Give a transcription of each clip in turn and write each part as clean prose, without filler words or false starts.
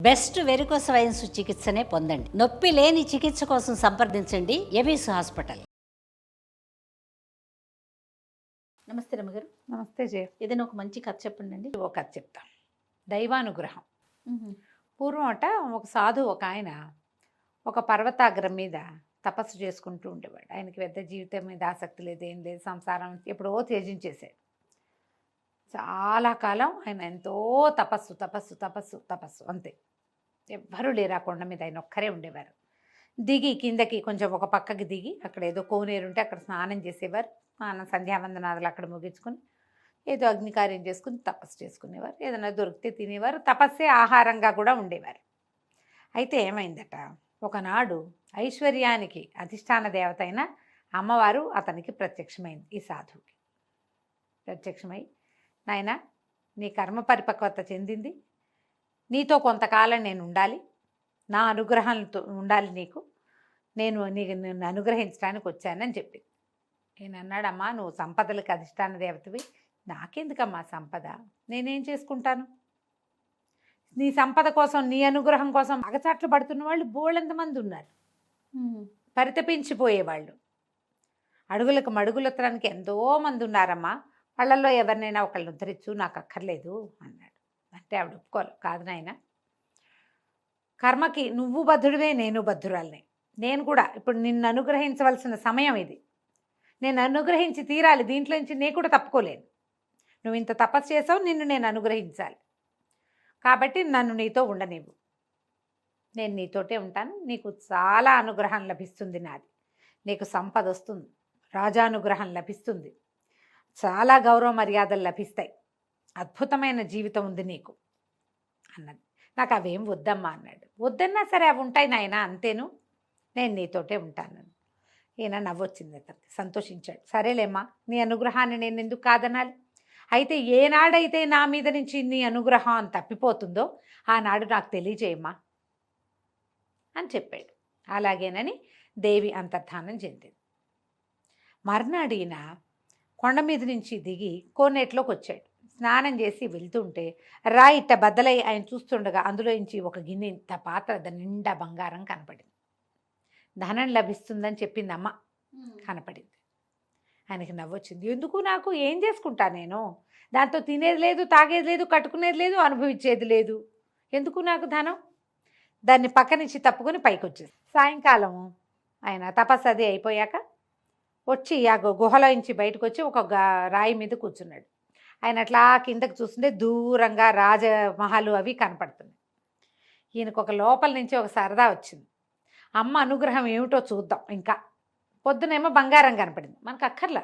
Best varicose veins చికిత్సనే పొందండి. నొప్పి లేని చికిత్స కోసం సంప్రదించండి ఎవిస్ హాస్పిటల్. నమస్తే రమ్మగారు. నమస్తే జయ. ఏదైనా ఒక మంచి కథ చెప్పండి అండి. ఒక కథ చెప్తా. దైవానుగ్రహం. పూర్వం ఒక సాధు ఒక ఆయన ఒక పర్వతాగ్రం మీద తపస్సు చేసుకుంటూ ఉండేవాడు. ఆయనకి పెద్ద జీవితం మీద ఆసక్తి లేదు, ఏం లేదు, సంసారం ఎప్పుడో త్యజించేశాడు. చాలా కాలం ఆయన ఎంతో తపస్సు తపస్సు తపస్సు తపస్సు అంతే. ఎవ్వరూ లేరు ఆ కొండ మీద, ఆయన ఒక్కరే ఉండేవారు. దిగి కిందకి కొంచెం ఒక పక్కకి దిగి అక్కడ ఏదో కోనేరు ఉంటే అక్కడ స్నానం చేసేవారు. స్నానం సంధ్యావందనాలు అక్కడ ముగించుకొని ఏదో అగ్నికార్యం చేసుకుని తపస్సు చేసుకునేవారు. ఏదైనా దొరికితే తినేవారు. తపస్సే ఆహారంగా కూడా ఉండేవారు. అయితే ఏమైందట, ఒకనాడు ఐశ్వర్యానికి అధిష్టాన దేవత అయిన అమ్మవారు అతనికి ప్రత్యక్షమైంది. ఈ సాధువుకి ప్రత్యక్షమై, నాయనా, నీ కర్మ పరిపక్వత చెందింది, నీతో కొంతకాలం నేను ఉండాలి, నా అనుగ్రహంతో ఉండాలి నీకు, నిన్ను అనుగ్రహించడానికి వచ్చానని చెప్పింది. నేను అన్నాడమ్మా, నువ్వు సంపదలకు అధిష్టాన దేవతవి, నాకెందుకమ్మా సంపద, నేనేం చేసుకుంటాను? నీ సంపద కోసం, నీ అనుగ్రహం కోసం అగచాట్లు పడుతున్న వాళ్ళు బోళ్ళెంతమంది ఉన్నారు, పరితపించిపోయేవాళ్ళు. అడుగులకు మడుగులెత్తడానికి ఎంతోమంది ఉన్నారమ్మా, వాళ్ళల్లో ఎవరినైనా ఒకళ్ళని ఉద్ధరించు, నాకు అక్కర్లేదు అన్నాడు. అంటే ఆవిడ ఒప్పుకోవాలి. కాదు నాయన, కర్మకి నువ్వు బద్ధుడివే, నేను బద్ధురాలనే. నేను కూడా ఇప్పుడు నిన్ను అనుగ్రహించవలసిన సమయం ఇది, నేను అనుగ్రహించి తీరాలి, దీంట్లో నుంచి నేను కూడా తప్పుకోలేను. నువ్వు ఇంత తపస్సు చేసావు, నిన్ను నేను అనుగ్రహించాలి, కాబట్టి నన్ను నీతో ఉండనివ్వు, నేను నీతోటే ఉంటాను, నీకు చాలా అనుగ్రహం లభిస్తుంది, నాది నీకు సంపద వస్తుంది, రాజానుగ్రహం లభిస్తుంది, చాలా గౌరవ మర్యాదలు లభిస్తాయి, అద్భుతమైన జీవితం ఉంది నీకు అన్నది. నాకు అవేం వద్దమ్మా అన్నాడు. వద్దన్నా సరే అవి ఉంటాయి నాయన, అంతేను, నేను నీతోటే ఉంటాను. ఈయన నవ్వొచ్చింది, అతనికి సంతోషించాడు. సరేలేమ్మా, నీ అనుగ్రహాన్ని నేను ఎందుకు కాదనాలి, అయితే ఏనాడైతే నా మీద నుంచి నీ అనుగ్రహం తప్పిపోతుందో ఆనాడు నాకు తెలియజేయమ్మా అని చెప్పాడు. అలాగేనని దేవి అంతర్ధానం చెందింది. మర్నాడు ఈయన కొండ మీద నుంచి దిగి కోనేట్లోకి వచ్చాడు. స్నానం చేసి వెళ్తుంటే రాయిట్ట బద్దలై ఆయన చూస్తుండగా అందులో నుంచి ఒక గిన్నె ఇంత పాత్ర, దాని నిండా బంగారం కనపడింది. ధనం లభిస్తుందని చెప్పింది అమ్మ, కనపడింది. ఆయనకి నవ్వొచ్చింది. ఎందుకు, నాకు ఏం చేసుకుంటా నేను, దాంతో తినేది లేదు, తాగేది లేదు, కట్టుకునేది లేదు, అనుభవించేది లేదు, ఎందుకు నాకు ధనం? దాన్ని పక్క నుంచి తప్పుకొని పైకి వచ్చేది. సాయంకాలం ఆయన తపస్సు అది అయిపోయాక వచ్చి ఆ గుహలో నుంచి బయటకు వచ్చి ఒక రాయి మీద కూర్చున్నాడు. ఆయన అట్లా కిందకు చూస్తుంటే దూరంగా రాజమహలు అవి కనపడుతున్నాయి. ఈయనకు ఒక లోపల నుంచి ఒక సరదా వచ్చింది, అమ్మ అనుగ్రహం ఏమిటో చూద్దాం. ఇంకా పొద్దునేమో బంగారం కనపడింది, మనకు అక్కర్లా.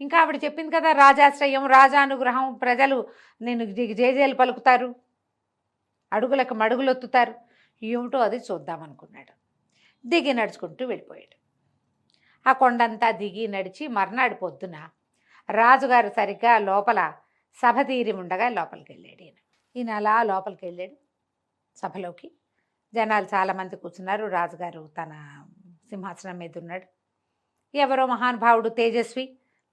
ఇంకా ఆవిడ చెప్పింది కదా, రాజాశ్రయం, రాజానుగ్రహం, ప్రజలు నేను జేజేలు పలుకుతారు, అడుగులకు మడుగులొత్తుతారు, ఏమిటో అది చూద్దామనుకున్నాడు. దిగి నడుచుకుంటూ వెళ్ళిపోయాడు. ఆ కొండంతా దిగి నడిచి మర్నాడు పొద్దున రాజుగారు సరిగ్గా లోపల సభ తీరి ఉండగా లోపలికి వెళ్ళాడు. ఈయన అలా లోపలికి వెళ్ళాడు. సభలోకి జనాలు చాలామంది కూర్చున్నారు. రాజుగారు తన సింహాసనం మీద ఉన్నాడు. ఎవరో మహానుభావుడు తేజస్వి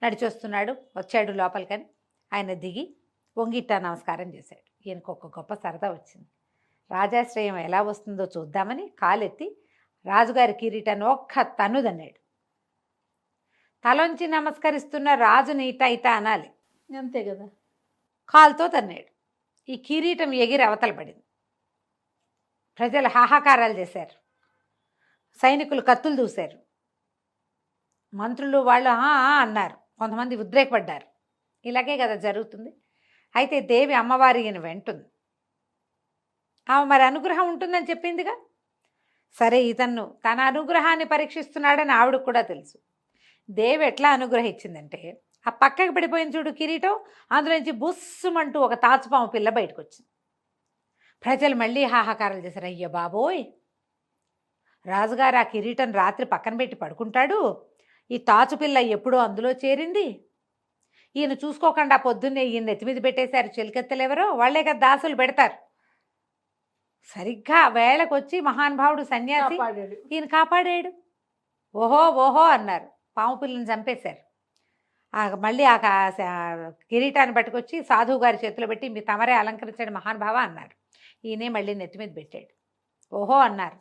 నడిచొస్తున్నాడు, వచ్చాడు లోపలికని. ఆయన దిగి వంగిట్ట నమస్కారం చేశాడు. ఈయనకు ఒక గొప్ప సరదా వచ్చింది. రాజాశ్రయం ఎలా వస్తుందో చూద్దామని కాలెత్తి రాజుగారి కిరీటాన్ని ఒక్క తన్నుదన్నాడు. తలొంచి నమస్కరిస్తున్న రాజుని ఇట అనాలి, అంతే కదా. కాలుతో తన్నాడు. ఈ కిరీటం ఎగిరి అవతల పడింది. ప్రజలు హాహాకారాలు చేశారు, సైనికులు కత్తులు దూశారు, మంత్రులు వాళ్ళు అన్నారు, కొంతమంది ఉద్రేకపడ్డారు. ఇలాగే కదా జరుగుతుంది. అయితే దేవి అమ్మవారి ఈయన వెంటుంది. ఆమె మరి అనుగ్రహం ఉంటుందని చెప్పిందిగా. సరే, ఇతన్ను తన అనుగ్రహాన్ని పరీక్షిస్తున్నాడని ఆవిడకు కూడా తెలుసు. దేవి ఎట్లా అనుగ్రహించిందంటే, ఆ పక్కకి పడిపోయింది చూడు కిరీటం, అందులో నుంచి బుస్సుమంటూ ఒక తాచుపాము పిల్ల బయటకు వచ్చింది. ప్రజలు మళ్ళీ హాహాకారాలు చేశారు. అయ్య బాబోయ్, రాజుగారు ఆ కిరీటం రాత్రి పక్కన పెట్టి పడుకుంటాడు, ఈ తాచుపిల్ల ఎప్పుడో అందులో చేరింది, ఈయన చూసుకోకుండా పొద్దున్నే ఈయన నెత్తిమీద పెట్టేశారు. చెలికెత్తలేవరో వాళ్ళే కదా దాసులు పెడతారు. సరిగ్గా వేళకు వచ్చి మహానుభావుడు సన్యాసి ఈయన కాపాడాడు. ఓహో ఓహో అన్నారు. పాము పిల్లని చంపేశారు. మళ్ళీ ఆ కిరీటాన్ని పట్టుకొచ్చి సాధువు గారి చేతిలో పెట్టి మీ తమరే అలంకరించండి మహానుభావ అన్నారు. ఈయనే మళ్ళీ నెత్తి మీద పెట్టాడు. ఓహో అన్నారు.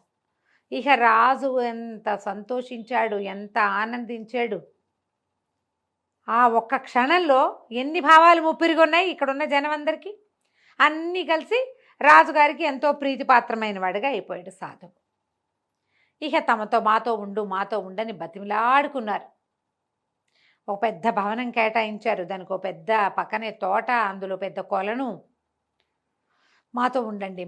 ఇక రాజు ఎంత సంతోషించాడు, ఎంత ఆనందించాడు. ఆ ఒక్క క్షణంలో ఎన్ని భావాలు ముప్పిరిగొన్నాయి ఇక్కడున్న జనం అందరికీ. అన్నీ కలిసి రాజుగారికి ఎంతో ప్రీతిపాత్రమైన వాడిగా అయిపోయాడు సాధువు. ఇక తమతో మాతో ఉండని బతిమిలాడుకున్నారు. ఒక పెద్ద భవనం కేటాయించారు, దానికి ఒక పెద్ద పక్కనే తోట, అందులో పెద్ద కొలను. మాతో ఉండండి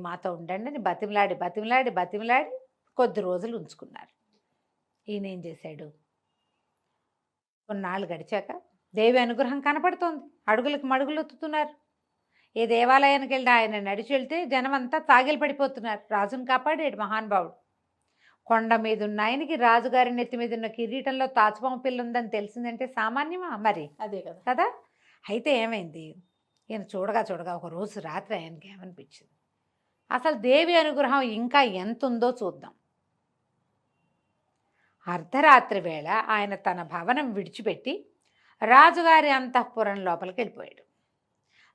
అని బతిమిలాడి కొద్ది రోజులు ఉంచుకున్నారు. ఈయన ఏం చేశాడు, కొన్నాళ్ళు గడిచాక దేవి అనుగ్రహం కనపడుతోంది. అడుగులకు మడుగులు ఒత్తుతున్నారు. ఏ దేవాలయానికి వెళ్ళి ఆయన నడిచి వెళ్తే జనం అంతా తాగిలు పడిపోతున్నారు. రాజును కాపాడాడు మహానుభావుడు. కొండ మీద ఉన్న ఆయనకి రాజుగారి నెత్తి మీద ఉన్న కిరీటంలో తాచుపాము పిల్ల ఉందని తెలిసిందంటే సామాన్యమా మరి? అదే కదా కదా. అయితే ఏమైంది, ఈయన చూడగా ఒక రోజు రాత్రి ఆయనకి ఏమనిపించింది, అసలు దేవి అనుగ్రహం ఇంకా ఎంత ఉందో చూద్దాం. అర్ధరాత్రి వేళ ఆయన తన భవనం విడిచిపెట్టి రాజుగారి అంతఃపురం లోపలికి వెళ్ళిపోయాడు.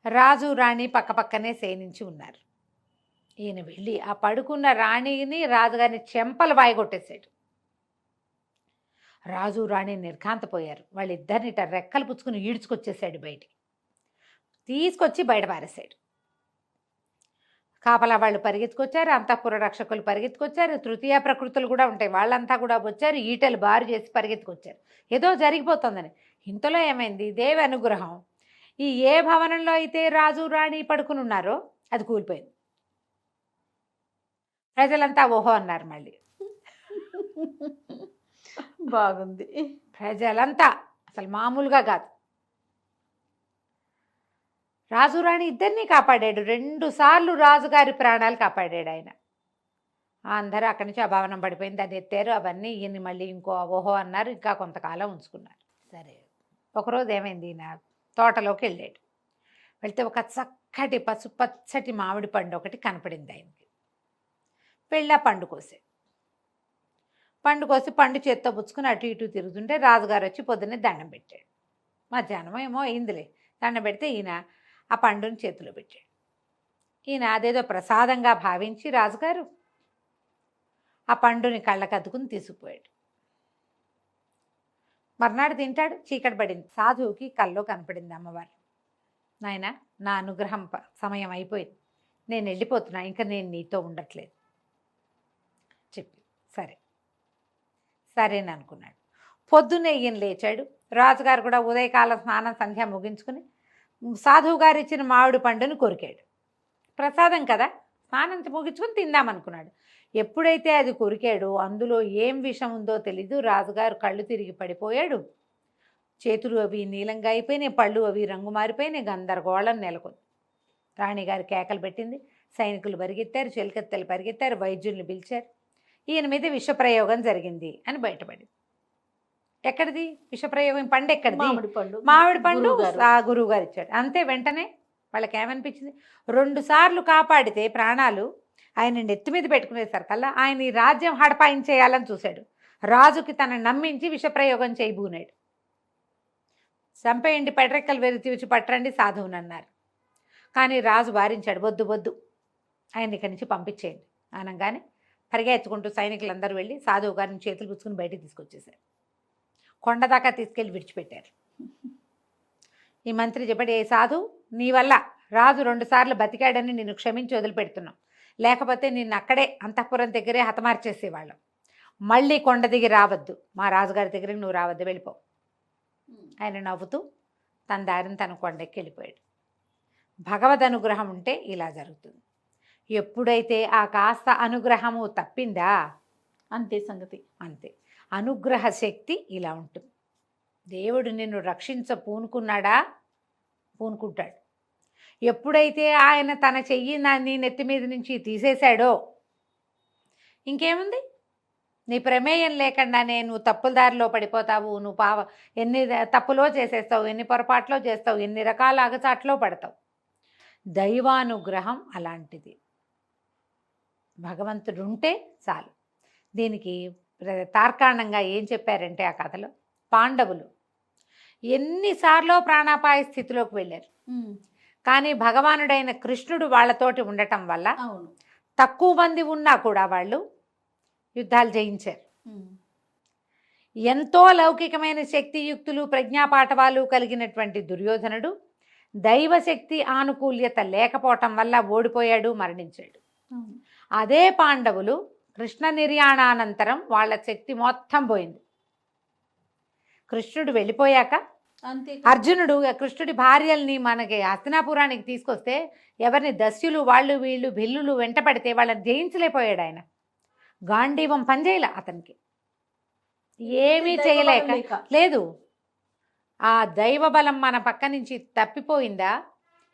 రాజు రాణి పక్కపక్కనే శయనించి ఉన్నారు. ఈయన వెళ్ళి ఆ పడుకున్న రాణిని రాజుగారిని చెంపలు వాయగొట్టేశాడు. రాజు రాణి నిర్ఘాంతపోయారు. వాళ్ళిద్దరిని రెక్కలు పుచ్చుకుని ఈడ్చుకొచ్చేసాడు బయటికి. తీసుకొచ్చి బయట పారేశాడు. కాపలా వాళ్ళు పరిగెత్తుకొచ్చారు, అంతఃపుర రక్షకులు పరిగెత్తుకొచ్చారు, తృతీయ ప్రకృతులు కూడా ఉంటాయి, వాళ్ళంతా కూడా వచ్చారు, ఈటలు బారు చేసి పరిగెత్తుకొచ్చారు ఏదో జరిగిపోతుందని. ఇంతలో ఏమైంది, దేవి అనుగ్రహం ఈ ఏ భవనంలో అయితే రాజు రాణి పడుకుని ఉన్నారో అది కూలిపోయింది. ప్రజలంతా ఓహో అన్నారు. మళ్ళీ బాగుంది. ప్రజలంతా అసలు మామూలుగా కాదు. రాజు రాణి ఇద్దరినీ కాపాడాడు. 2 సార్లు రాజుగారి ప్రాణాలు కాపాడాడు ఆయన. అందరూ అక్కడి నుంచి ఆ భవనం పడిపోయింది, దాన్ని ఎత్తారు. అవన్నీ ఈయన్ని మళ్ళీ ఇంకో ఓహో అన్నారు. ఇంకా కొంతకాలం ఉంచుకున్నారు. సరే, ఒకరోజు ఏమైంది, ఈయన తోటలోకి వెళ్ళాడు. వెళ్తే ఒక చక్కటి పసుపచ్చటి మామిడి పండు ఒకటి కనపడింది ఆయనకి. వెళ్ళి ఆ పండు కోసి పండు చేత్తో పుచ్చుకుని అటు ఇటు తిరుగుతుంటే రాజుగారు వచ్చి పొద్దున్నే దండం పెట్టాడు. మధ్యాహ్నం ఏమో అయిందిలే, దండం పెడితే ఈయన ఆ పండుని చేతిలో పెట్టాడు. ఈయన అదేదో ప్రసాదంగా భావించి రాజుగారు ఆ పండుని కళ్ళకు అద్దుకుని తీసుకుపోయాడు. మర్నాడు తింటాడు, చీకటి పడింది. సాధువుకి కల్లో కనపడింది అమ్మవారు. నాయన, నా అనుగ్రహం సమయం అయిపోయింది, నేను వెళ్ళిపోతున్నా, ఇంకా నేను నీతో ఉండట్లేదు చెప్పి. సరేని అనుకున్నాడు. పొద్దున్నే ఈయన లేచాడు. రాజుగారు కూడా ఉదయకాల స్నానం సంధ్య ముగించుకుని సాధువు గారు ఇచ్చిన మామిడి పండుని కొరికాడు. ప్రసాదం కదా, స్నానం ముగించుకుని తిందామనుకున్నాడు. ఎప్పుడైతే అది కొరికాడో అందులో ఏం విషం ఉందో తెలీదు. రాజుగారు కళ్ళు తిరిగి పడిపోయాడు. చేతులు అవి నీలంగా అయిపోయినాయి, పళ్ళు అవి రంగు మారిపోయినాయి, గందరగోళం నెలకొంది. రాణిగారు కేకలు పెట్టింది, సైనికులు పరిగెత్తారు, చెలికత్తెలు పరిగెత్తారు, వైద్యుల్ని పిలిచారు. ఈయన మీద విషప్రయోగం జరిగింది అని బయటపడింది. ఎక్కడిది విషప్రయోగం? పండు ఎక్కడిది? మామిడి పండు ఆ గురువు గారు ఇచ్చాడు. అంతే. వెంటనే వాళ్ళకి ఏమనిపించింది, 2 సార్లు కాపాడితే ప్రాణాలు ఆయన నెత్తి మీద పెట్టుకునేసరికల్లా ఆయన ఈ రాజ్యం హడపాయించేయాలని చూశాడు. రాజుకి తనని నమ్మించి విషప్రయోగం చేయబూనాడు. చంపేయండి, పెడరెక్కలు వెరిచి పట్టరండి సాధువుని అన్నారు. కానీ రాజు వారించాడు, వద్దు ఆయన ఇక్కడి నుంచి పంపించేయండి అనగానే పరిగెత్తుకుంటూ సైనికులందరూ వెళ్ళి సాధువు గారిని చేతులు పుచ్చుకుని బయటికి తీసుకొచ్చేశారు. కొండ దాకా తీసుకెళ్ళి విడిచిపెట్టారు. ఈ మంత్రి చెప్పాడు, ఏ సాధు, నీ వల్ల రాజు 2 సార్లు బతికాడని నిన్ను క్షమించి వదిలిపెడుతున్నాం, లేకపోతే నిన్ను అక్కడే అంతఃపురం దగ్గరే హతమార్చేసేవాళ్ళం. మళ్ళీ కొండ దిగి రావద్దు, మా రాజుగారి దగ్గరికి నువ్వు రావద్దు, వెళ్ళిపో. ఆయన నవ్వుతూ తన దారిని తన కొండెక్కి వెళ్ళిపోయాడు. భగవద్ అనుగ్రహం ఉంటే ఇలా జరుగుతుంది. ఎప్పుడైతే ఆ కాస్త అనుగ్రహము తప్పిందా అంతే సంగతి. అంతే. అనుగ్రహ శక్తి ఇలా ఉంటుంది. దేవుడు నిన్ను పూనుకుంటాడు. ఎప్పుడైతే ఆయన తన చెయ్యి నీ నెత్తి మీద నుంచి తీసేశాడో ఇంకేముంది, నీ ప్రమేయం లేకుండానే నువ్వు తప్పుల దారిలో పడిపోతావు. నువ్వు ఎన్ని తప్పులో చేసేస్తావు, ఎన్ని పొరపాట్లో చేస్తావు, ఎన్ని రకాల అగచాట్లో పడతావు. దైవానుగ్రహం అలాంటిది. భగవంతుడు ఉంటే చాలు. దీనికి తార్కాణంగా ఏం చెప్పారంటే ఆ కథలో, పాండవులు ఎన్నిసార్లు ప్రాణాపాయ స్థితిలోకి వెళ్ళారు, కానీ భగవానుడైన కృష్ణుడు వాళ్ళతోటి ఉండటం వల్ల అవును. తక్కువ మంది ఉన్నా కూడా వాళ్ళు యుద్ధాలు జయించారు. ఎంతో లౌకికమైన శక్తియుక్తులు ప్రజ్ఞాపాఠవాలు కలిగినటువంటి దుర్యోధనుడు దైవశక్తి ఆనుకూల్యత లేకపోవటం వల్ల ఓడిపోయాడు, మరణించాడు. అదే పాండవులు కృష్ణ నిర్యాణానంతరం వాళ్ళ శక్తి మొత్తం పోయింది. కృష్ణుడు వెళ్ళిపోయాక అంతే. అర్జునుడు కృష్ణుడి భార్యల్ని మనకి హస్తినాపురానికి తీసుకొస్తే ఎవరిని దస్యులు వాళ్ళు వీళ్ళు భిల్లులు వెంట పడితే వాళ్ళని జయించలేకపోయాడు ఆయన. గాంధీవం పనిచేయలే అతనికి, ఏమీ చేయలేక లేదు. ఆ దైవ బలం మన పక్క నుంచి తప్పిపోయిందా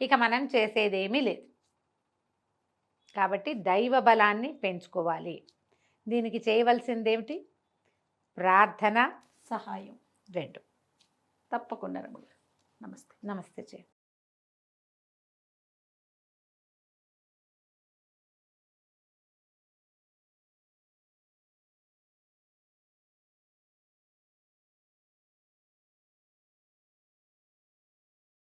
ఇక మనం చేసేదేమీ లేదు. కాబట్టి దైవ బలాన్ని పెంచుకోవాలి. దీనికి చేయవలసిందేమిటి? ప్రార్థన, సహాయం, 2. తప్పకుండా. నమస్తే. నమస్తే.